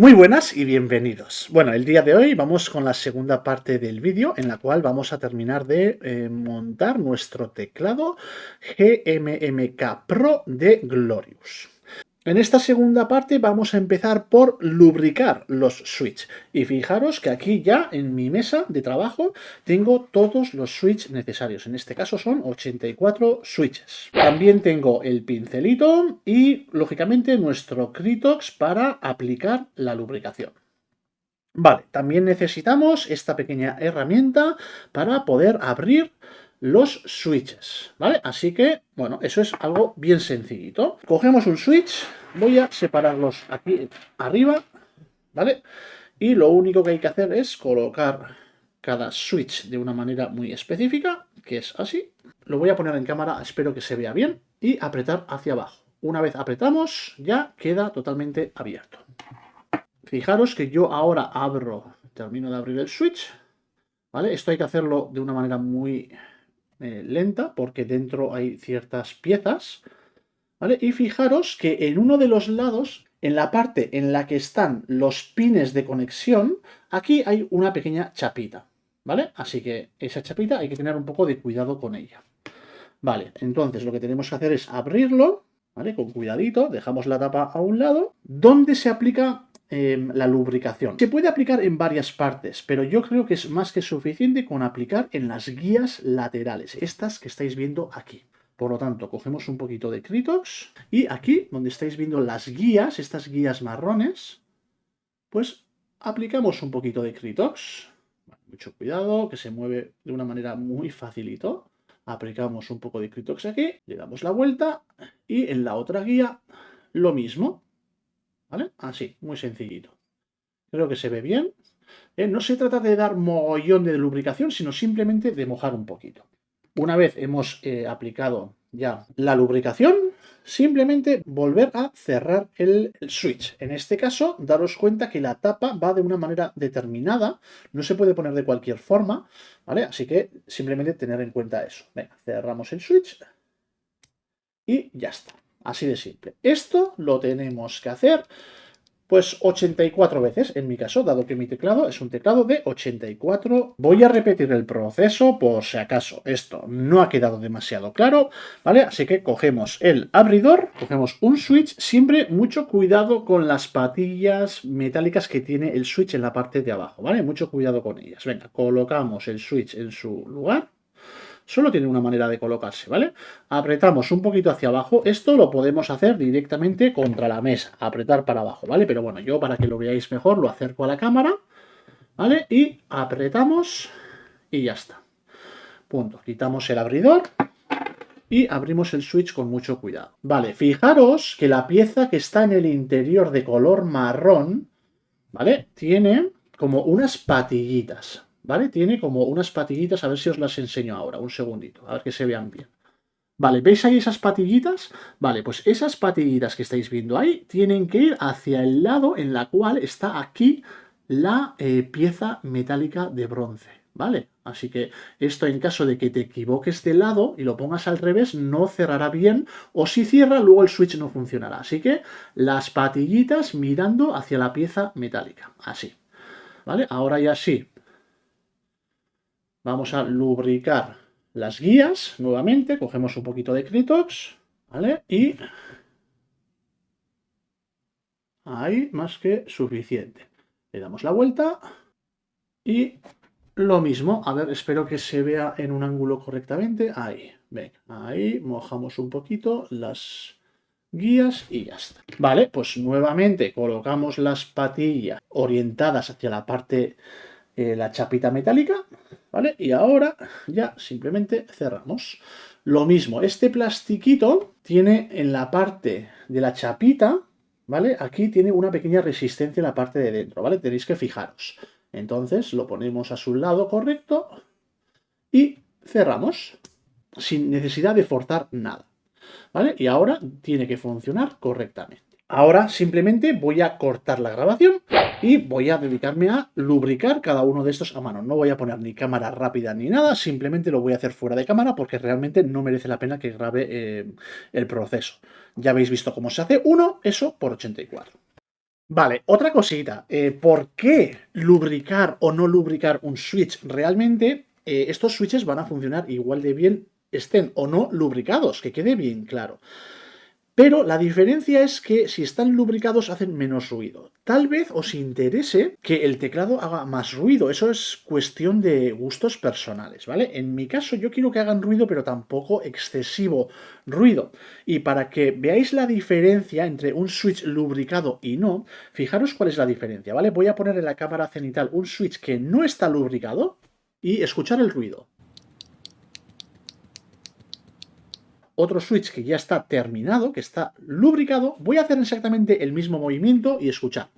Muy buenas y bienvenidos. Bueno, el día de hoy vamos con la segunda parte del vídeo en la cual vamos a terminar de montar nuestro teclado GMMK Pro de Glorious. En esta segunda parte vamos a empezar por lubricar los switches. Y fijaros que aquí ya en mi mesa de trabajo tengo todos los switches necesarios. En este caso son 84 switches. También tengo el pincelito y, lógicamente, nuestro Kritox para aplicar la lubricación. Vale, también necesitamos esta pequeña herramienta para poder abrir los switches, ¿vale? Así que, bueno, eso es algo bien sencillito. Cogemos un switch, voy a separarlos aquí arriba, ¿vale? Y lo único que hay que hacer es colocar cada switch de una manera muy específica, que es así. Lo voy a poner en cámara, espero que se vea bien, y apretar hacia abajo. Una vez apretamos, ya queda totalmente abierto. Fijaros que yo ahora termino de abrir el switch, ¿vale? Esto hay que hacerlo de una manera muy lenta porque dentro hay ciertas piezas, ¿vale? Y fijaros que en uno de los lados, en la parte en la que están los pines de conexión, aquí hay una pequeña chapita, ¿vale? Así que esa chapita hay que tener un poco de cuidado con ella. Vale, entonces lo que tenemos que hacer es abrirlo, ¿vale? Con cuidadito, dejamos la tapa a un lado. ¿Dónde se aplica la lubricación? Se puede aplicar en varias partes, pero yo creo que es más que suficiente con aplicar en las guías laterales, estas que estáis viendo aquí. Por lo tanto, cogemos un poquito de Kritox y aquí, donde estáis viendo las guías, estas guías marrones, pues aplicamos un poquito de Kritox. Mucho cuidado, que se mueve de una manera muy facilito. Aplicamos un poco de Kritox aquí, le damos la vuelta y en la otra guía lo mismo, ¿vale? Así, muy sencillito. Creo que se ve bien. No se trata de dar mogollón de lubricación, sino simplemente de mojar un poquito. Una vez hemos aplicado ya la lubricación, simplemente volver a cerrar el switch. En este caso, daros cuenta que la tapa va de una manera determinada, no se puede poner de cualquier forma, ¿vale? Así que simplemente tener en cuenta eso. Venga, cerramos el switch y ya está. Así de simple. Esto lo tenemos que hacer pues 84 veces, en mi caso, dado que mi teclado es un teclado de 84. Voy a repetir el proceso por si acaso esto no ha quedado demasiado claro, ¿vale? Así que cogemos el abridor, cogemos un switch, siempre mucho cuidado con las patillas metálicas que tiene el switch en la parte de abajo, ¿vale? Mucho cuidado con ellas. Venga, colocamos el switch en su lugar. Solo tiene una manera de colocarse, ¿vale? Apretamos un poquito hacia abajo. Esto lo podemos hacer directamente contra la mesa, apretar para abajo, ¿vale? Pero bueno, yo para que lo veáis mejor lo acerco a la cámara, ¿vale? Y apretamos y ya está. Punto. Quitamos el abridor y abrimos el switch con mucho cuidado. Vale, fijaros que la pieza que está en el interior de color marrón, ¿vale? Tiene como unas patillitas, ¿vale? Tiene como unas patillitas, a ver si os las enseño ahora, un segundito, a ver que se vean bien. Vale, ¿veis ahí esas patillitas? Vale, pues esas patillitas que estáis viendo ahí tienen que ir hacia el lado en la cual está aquí la pieza metálica de bronce, ¿vale? Así que esto en caso de que te equivoques de lado y lo pongas al revés no cerrará bien o si cierra luego el switch no funcionará. Así que las patillitas mirando hacia la pieza metálica, así, ¿vale? Ahora ya sí, vamos a lubricar las guías nuevamente, cogemos un poquito de Kritox, ¿vale? Y ahí más que suficiente. Le damos la vuelta y lo mismo. A ver, espero que se vea en un ángulo correctamente. Ahí, venga, ahí mojamos un poquito las guías y ya está. Vale, pues nuevamente colocamos las patillas orientadas hacia la parte, la chapita metálica, ¿vale? Y ahora ya simplemente cerramos. Lo mismo, este plastiquito tiene en la parte de la chapita, ¿vale? Aquí tiene una pequeña resistencia en la parte de dentro, ¿vale? Tenéis que fijaros. Entonces lo ponemos a su lado correcto y cerramos sin necesidad de forzar nada, ¿vale? Y ahora tiene que funcionar correctamente. Ahora simplemente voy a cortar la grabación y voy a dedicarme a lubricar cada uno de estos a mano. No voy a poner ni cámara rápida ni nada, simplemente lo voy a hacer fuera de cámara porque realmente no merece la pena que grabe el proceso. Ya habéis visto cómo se hace uno, eso por 84. Vale, otra cosita. ¿Por qué lubricar o no lubricar un switch? Realmente estos switches van a funcionar igual de bien estén o no lubricados, que quede bien claro. Pero la diferencia es que si están lubricados hacen menos ruido. Tal vez os interese que el teclado haga más ruido. Eso es cuestión de gustos personales, ¿vale? En mi caso yo quiero que hagan ruido, pero tampoco excesivo ruido. Y para que veáis la diferencia entre un switch lubricado y no, fijaros cuál es la diferencia, ¿vale? Voy a poner en la cámara cenital un switch que no está lubricado y escuchar el ruido. Otro switch que ya está terminado, que está lubricado, voy a hacer exactamente el mismo movimiento y escuchar.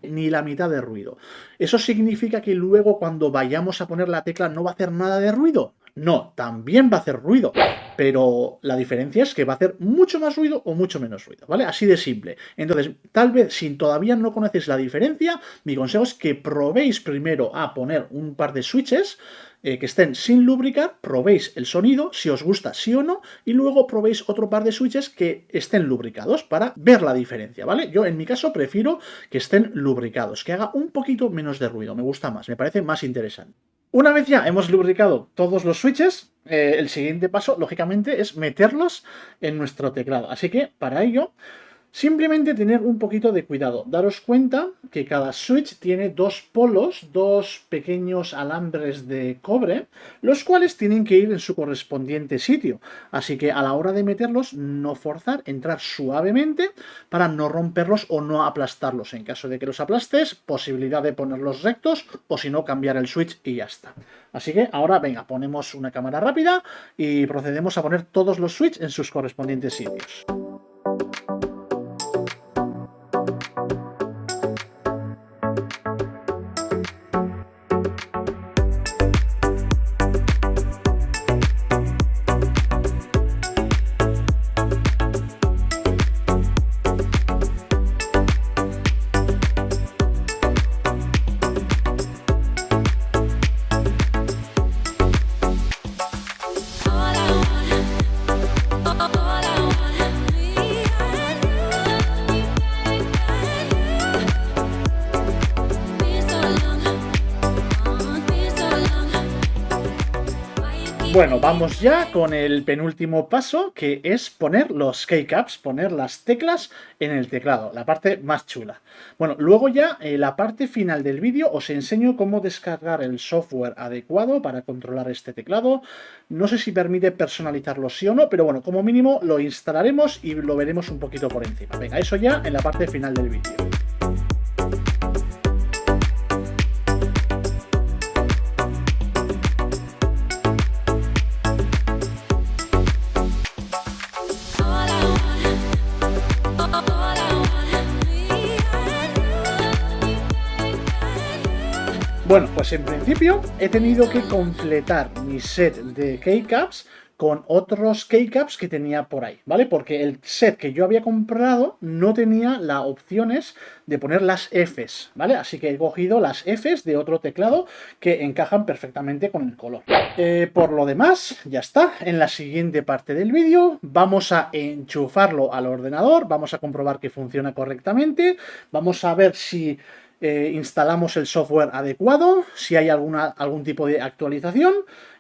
Ni la mitad de ruido. ¿Eso significa que luego cuando vayamos a poner la tecla no va a hacer nada de ruido? No, también va a hacer ruido, pero la diferencia es que va a hacer mucho más ruido o mucho menos ruido, ¿vale? Así de simple. Entonces, tal vez si todavía no conocéis la diferencia, mi consejo es que probéis primero a poner un par de switches que estén sin lubricar, probéis el sonido, si os gusta sí o no, y luego probéis otro par de switches que estén lubricados para ver la diferencia, ¿vale? Yo en mi caso prefiero que estén lubricados, que haga un poquito menos de ruido, me gusta más, me parece más interesante. Una vez ya hemos lubricado todos los switches, el siguiente paso, lógicamente, es meterlos en nuestro teclado. Así que, para ello, simplemente tener un poquito de cuidado. Daros cuenta que cada switch tiene dos polos, dos pequeños alambres de cobre, los cuales tienen que ir en su correspondiente sitio. Así que a la hora de meterlos, no forzar, entrar suavemente para no romperlos o no aplastarlos. En caso de que los aplastes, posibilidad de ponerlos rectos o si no, cambiar el switch y ya está. Así que ahora, venga, ponemos una cámara rápida y procedemos a poner todos los switches en sus correspondientes sitios. Bueno, vamos ya con el penúltimo paso, que es poner los keycaps, poner las teclas en el teclado, la parte más chula. Bueno, luego ya en la parte final del vídeo os enseño cómo descargar el software adecuado para controlar este teclado. No sé si permite personalizarlo sí o no, pero bueno, como mínimo lo instalaremos y lo veremos un poquito por encima. Venga, eso ya en la parte final del vídeo. Bueno, pues en principio he tenido que completar mi set de keycaps con otros keycaps que tenía por ahí, ¿vale? Porque el set que yo había comprado no tenía las opciones de poner las Fs, ¿vale? Así que he cogido las Fs de otro teclado que encajan perfectamente con el color. Por lo demás, ya está. En la siguiente parte del vídeo vamos a enchufarlo al ordenador, vamos a comprobar que funciona correctamente, vamos a ver si instalamos el software adecuado, si hay algún tipo de actualización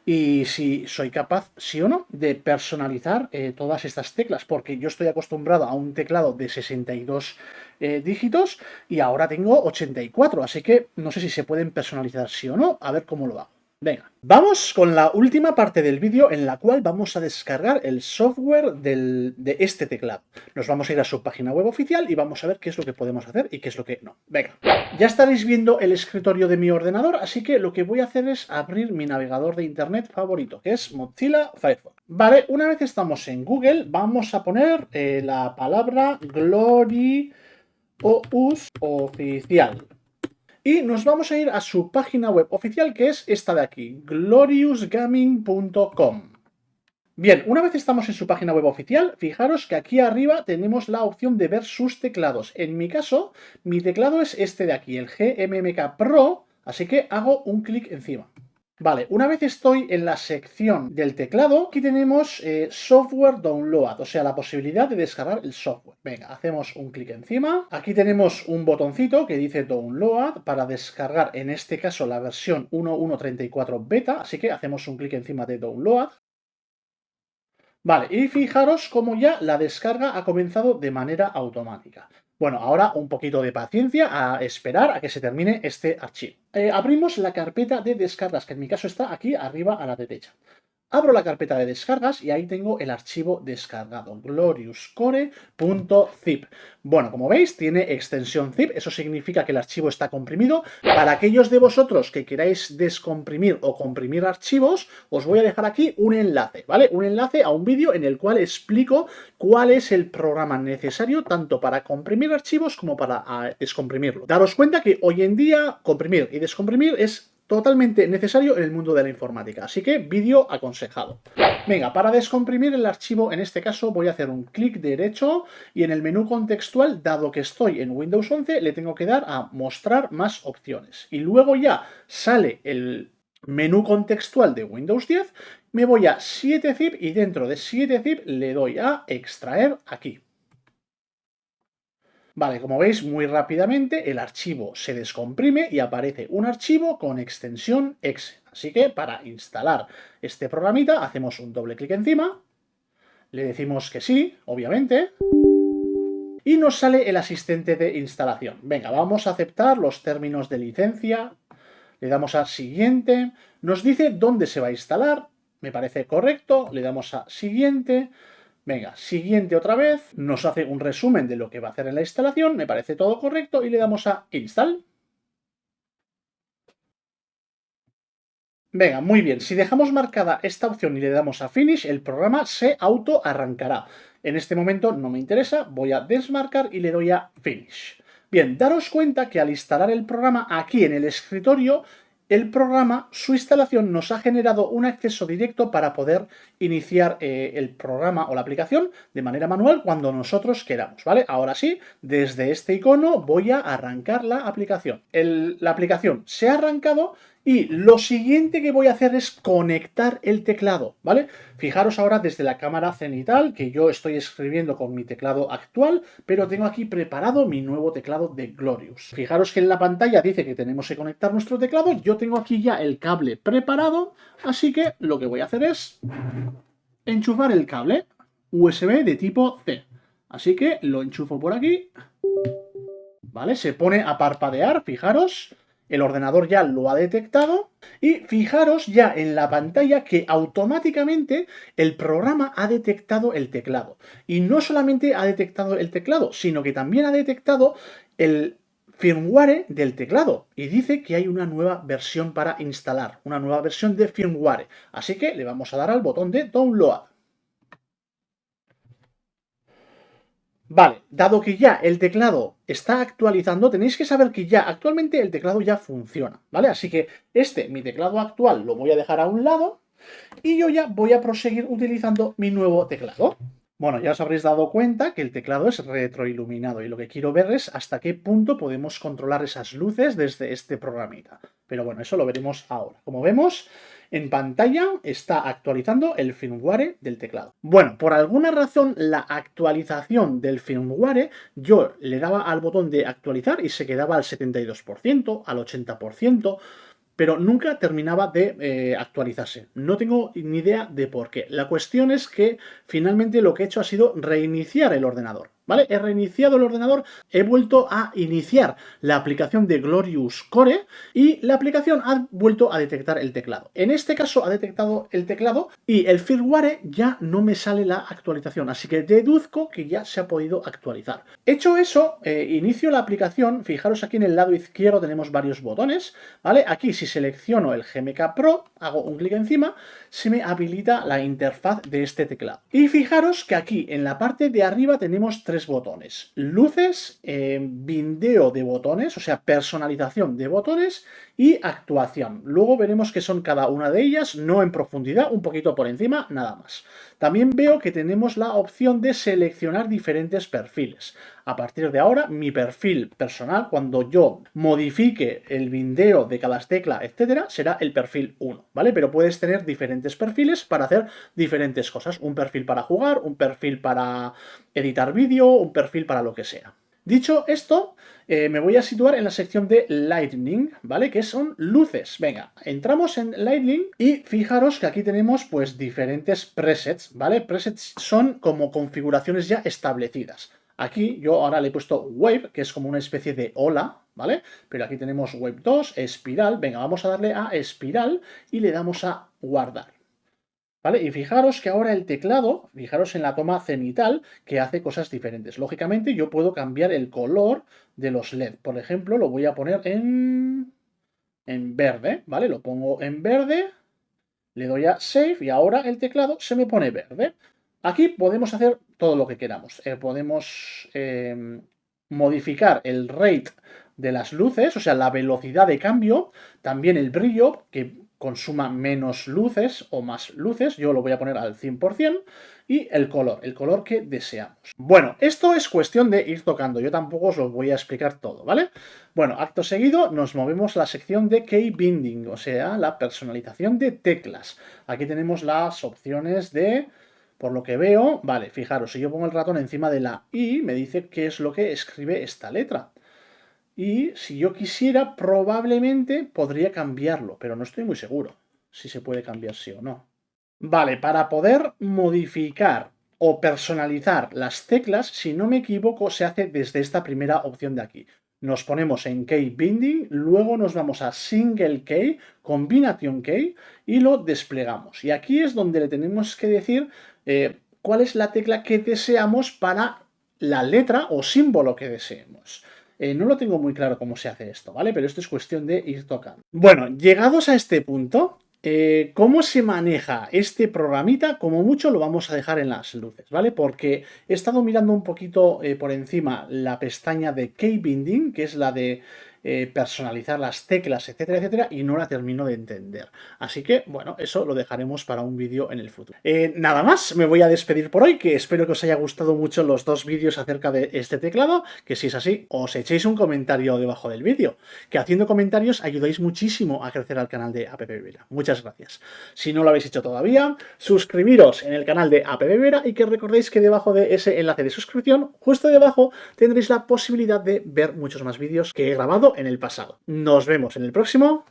y si soy capaz, sí o no, de personalizar todas estas teclas, porque yo estoy acostumbrado a un teclado de 62 dígitos y ahora tengo 84, así que no sé si se pueden personalizar sí o no, a ver cómo lo hago. Venga, vamos con la última parte del vídeo en la cual vamos a descargar el software de este teclado. Nos vamos a ir a su página web oficial y vamos a ver qué es lo que podemos hacer y qué es lo que no. Venga, ya estaréis viendo el escritorio de mi ordenador, así que lo que voy a hacer es abrir mi navegador de internet favorito, que es Mozilla Firefox. Vale, una vez estamos en Google, vamos a poner la palabra Glorious Oficial. Y nos vamos a ir a su página web oficial, que es esta de aquí, gloriousgaming.com. Bien, una vez estamos en su página web oficial, fijaros que aquí arriba tenemos la opción de ver sus teclados. En mi caso, mi teclado es este de aquí, el GMMK Pro, así que hago un clic encima. Vale, una vez estoy en la sección del teclado, aquí tenemos Software Download, o sea, la posibilidad de descargar el software. Venga, hacemos un clic encima. Aquí tenemos un botoncito que dice Download para descargar, en este caso, la versión 1.1.34 beta, así que hacemos un clic encima de Download. Vale, y fijaros cómo ya la descarga ha comenzado de manera automática. Bueno, ahora un poquito de paciencia a esperar a que se termine este archivo. Abrimos la carpeta de descargas, que en mi caso está aquí arriba a la derecha. Abro la carpeta de descargas y ahí tengo el archivo descargado, gloriouscore.zip. Bueno, como veis, tiene extensión zip, eso significa que el archivo está comprimido. Para aquellos de vosotros que queráis descomprimir o comprimir archivos, os voy a dejar aquí un enlace, ¿vale? Un enlace a un vídeo en el cual explico cuál es el programa necesario tanto para comprimir archivos como para descomprimirlo. Daros cuenta que hoy en día comprimir y descomprimir es totalmente necesario en el mundo de la informática, así que vídeo aconsejado. Venga, para descomprimir el archivo, en este caso voy a hacer un clic derecho y en el menú contextual, dado que estoy en Windows 11, le tengo que dar a mostrar más opciones. Y luego ya sale el menú contextual de Windows 10, me voy a 7zip y dentro de 7zip le doy a extraer aquí. Vale, como veis, muy rápidamente el archivo se descomprime y aparece un archivo con extensión exe. Así que para instalar este programita hacemos un doble clic encima, le decimos que sí, obviamente, y nos sale el asistente de instalación. Venga, vamos a aceptar los términos de licencia, le damos a siguiente, nos dice dónde se va a instalar, me parece correcto, le damos a siguiente. Venga, siguiente otra vez, nos hace un resumen de lo que va a hacer en la instalación, me parece todo correcto y le damos a Install. Venga, muy bien, si dejamos marcada esta opción y le damos a Finish, el programa se auto arrancará. En este momento no me interesa, voy a desmarcar y le doy a Finish. Bien, daros cuenta que al instalar el programa aquí en el escritorio, el programa, su instalación nos ha generado un acceso directo para poder iniciar el programa o la aplicación de manera manual cuando nosotros queramos, ¿vale? Ahora sí, desde este icono voy a arrancar la aplicación. La aplicación se ha arrancado y lo siguiente que voy a hacer es conectar el teclado, ¿vale? Fijaros ahora desde la cámara cenital que yo estoy escribiendo con mi teclado actual, pero tengo aquí preparado mi nuevo teclado de Glorious. Fijaros que en la pantalla dice que tenemos que conectar nuestro teclado, yo tengo aquí ya el cable preparado, así que lo que voy a hacer es enchufar el cable USB de tipo C. Así que lo enchufo por aquí, ¿vale? Se pone a parpadear, fijaros. El ordenador ya lo ha detectado y fijaros ya en la pantalla que automáticamente el programa ha detectado el teclado. Y no solamente ha detectado el teclado, sino que también ha detectado el firmware del teclado y dice que hay una nueva versión para instalar, una nueva versión de firmware. Así que le vamos a dar al botón de Download. Vale, dado que ya el teclado está actualizando, tenéis que saber que ya actualmente el teclado ya funciona, ¿vale? Así que mi teclado actual, lo voy a dejar a un lado y yo ya voy a proseguir utilizando mi nuevo teclado. Bueno, ya os habréis dado cuenta que el teclado es retroiluminado y lo que quiero ver es hasta qué punto podemos controlar esas luces desde este programita. Pero bueno, eso lo veremos ahora. Como vemos, en pantalla está actualizando el firmware del teclado. Bueno, por alguna razón la actualización del firmware, yo le daba al botón de actualizar y se quedaba al 72%, al 80%, pero nunca terminaba de actualizarse. No tengo ni idea de por qué. La cuestión es que finalmente lo que he hecho ha sido reiniciar el ordenador, ¿vale? He reiniciado el ordenador, he vuelto a iniciar la aplicación de Glorious Core y la aplicación ha vuelto a detectar el teclado. En este caso ha detectado el teclado y el firmware ya no me sale la actualización, así que deduzco que ya se ha podido actualizar. Hecho eso, inicio la aplicación. Fijaros aquí en el lado izquierdo tenemos varios botones, ¿vale? Aquí si selecciono el GMK Pro, hago un clic encima, se me habilita la interfaz de este teclado. Y fijaros que aquí en la parte de arriba tenemos tres botones: luces, bindeo de botones, o sea, personalización de botones y actuación. Luego veremos qué son cada una de ellas, no en profundidad, un poquito por encima, nada más. También veo que tenemos la opción de seleccionar diferentes perfiles. A partir de ahora, mi perfil personal, cuando yo modifique el bindeo de cada tecla, etcétera, será el perfil 1, ¿vale? Pero puedes tener diferentes perfiles para hacer diferentes cosas. Un perfil para jugar, un perfil para editar vídeo, un perfil para lo que sea. Dicho esto, me voy a situar en la sección de Lightning, ¿vale? Que son luces. Venga, entramos en Lightning y fijaros que aquí tenemos pues diferentes presets, ¿vale? Presets son como configuraciones ya establecidas. Aquí yo ahora le he puesto Wave, que es como una especie de ola, ¿vale? Pero aquí tenemos Wave 2, espiral. Venga, vamos a darle a espiral y le damos a guardar. ¿Vale? Y fijaros que ahora el teclado, fijaros en la toma cenital, que hace cosas diferentes. Lógicamente yo puedo cambiar el color de los LED. Por ejemplo, lo voy a poner en verde, ¿vale? Lo pongo en verde, le doy a Save y ahora el teclado se me pone verde. Aquí podemos hacer todo lo que queramos. Podemos modificar el rate de las luces, o sea, la velocidad de cambio, también el brillo, que consuma menos luces o más luces, yo lo voy a poner al 100%, y el color que deseamos. Bueno, esto es cuestión de ir tocando, yo tampoco os lo voy a explicar todo, ¿vale? Bueno, acto seguido nos movemos a la sección de Key Binding, o sea, la personalización de teclas. Aquí tenemos las opciones de, por lo que veo, vale, fijaros, si yo pongo el ratón encima de la I, me dice qué es lo que escribe esta letra. Y si yo quisiera, probablemente podría cambiarlo, pero no estoy muy seguro si se puede cambiar sí o no. Vale, para poder modificar o personalizar las teclas, si no me equivoco, se hace desde esta primera opción de aquí. Nos ponemos en Key Binding, luego nos vamos a Single Key, Combinación Key, y lo desplegamos. Y aquí es donde le tenemos que decir cuál es la tecla que deseamos para la letra o símbolo que deseemos. No lo tengo muy claro cómo se hace esto, ¿vale? Pero esto es cuestión de ir tocando. Bueno, llegados a este punto, ¿cómo se maneja este programita? Como mucho lo vamos a dejar en las luces, ¿vale? Porque he estado mirando un poquito por encima la pestaña de Key Binding, que es la de personalizar las teclas, etcétera, etcétera, y no la termino de entender. Así que, bueno, eso lo dejaremos para un vídeo en el futuro. Nada más, me voy a despedir por hoy, que espero que os haya gustado mucho los dos vídeos acerca de este teclado, que si es así, os echéis un comentario debajo del vídeo, que haciendo comentarios ayudáis muchísimo a crecer al canal de APP Vera. Muchas gracias. Si no lo habéis hecho todavía, suscribiros en el canal de APP Vera y que recordéis que debajo de ese enlace de suscripción, justo debajo, tendréis la posibilidad de ver muchos más vídeos que he grabado en el pasado. Nos vemos en el próximo.